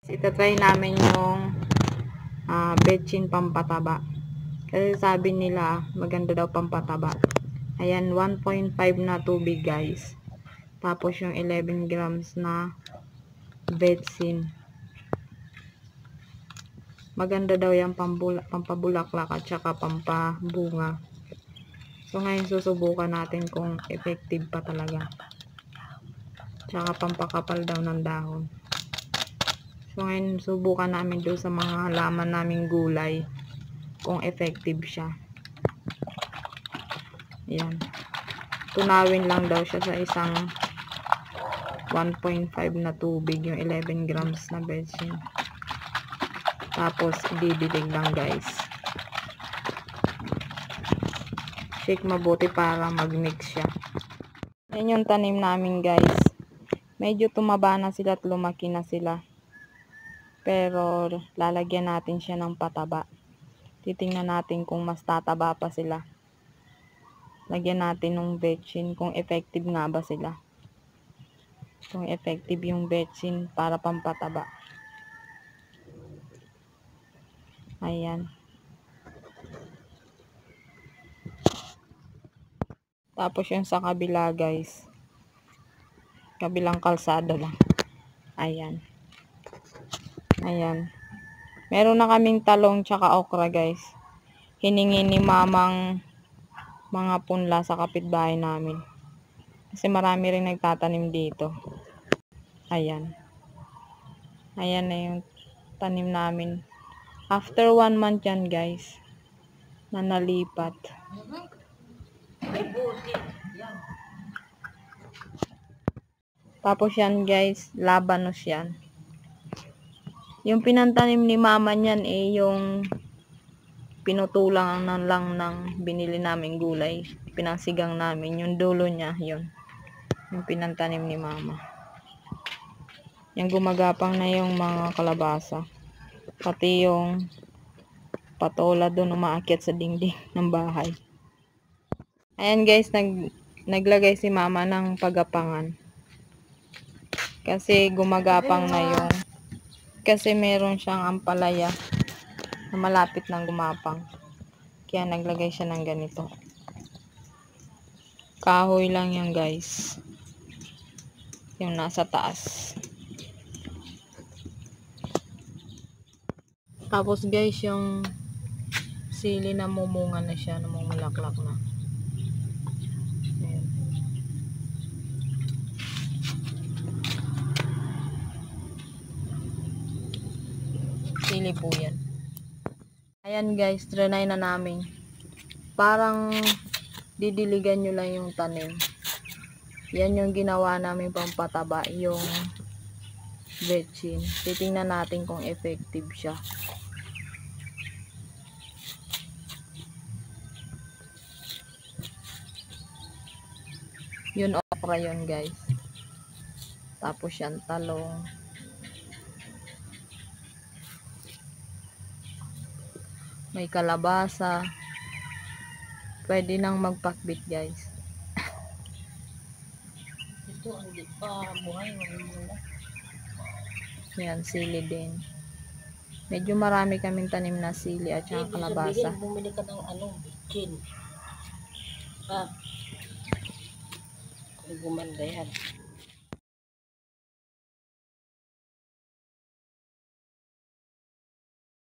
Itatry namin yung betchin pampataba. Kasi sabi nila maganda daw pampataba. Ayan, 1.5 na tubig guys. Tapos yung 11 grams na betsin. Maganda daw yung pampabulaklak at saka pampabunga. So ngayon susubukan natin kung effective pa talaga. Tsaka pampakapal daw ng dahon. So ngayon subukan namin doon sa mga halaman naming gulay kung effective siya. Ayan. Tunawin lang daw siya sa isang 1.5 na tubig yung 11 grams na betsin. Tapos ididilig lang guys. Shake mabuti para mag-mix siya. Yan yung tanim namin guys. Medyo tumaba na sila at lumaki na sila. Pero lalagyan natin siya ng pataba. Titingnan natin kung mas tataba pa sila. Lagyan natin ng betsin kung effective nga ba sila. Kung effective yung betsin para pampataba. Ayan. Tapos yung sa kabila guys. Kabilang kalsada lang. Ayan. Ayan. Meron na kaming talong tsaka okra guys. Hiningi ni mamang mga punla sa kapitbahay namin. Kasi marami rin nagtatanim dito. Ayan. Ayan na yung tanim namin. After 1 month yan guys. Na nalipat. Tapos yan guys, labanos yan. Yung pinantanim ni mama niyan yung pinutulang lang ng binili naming gulay. Pinasigang namin. Yung dulo niya, yun. Yung pinantanim ni mama. Yung gumagapang na yung mga kalabasa. Pati yung patola doon umaakyat sa dingding ng bahay. Ayan guys, naglagay si mama ng pagapangan. Kasi gumagapang na yung kasi meron siyang ampalaya na malapit ng gumapang. Kaya naglagay siya ng ganito. Kahoy lang yan guys. Yung nasa taas. Tapos guys, yung sili na mumunga na siya, namumulaklak na. Ayan. Sili po yan. Ayan guys, trinay na namin. Parang didiligan nyo lang yung tanim. Yan yung ginawa namin pampataba, yung betsin. Titingnan natin kung effective siya. Yun okra yun guys. Tapos yan talong. May kalabasa. Pwede nang magpakbit guys. Ito ang di pa buhay. Yan, sili din. Medyo marami kaming tanim na sili at saka kalabasa. Bumili ka ng bitchin. Kung gumanda yan.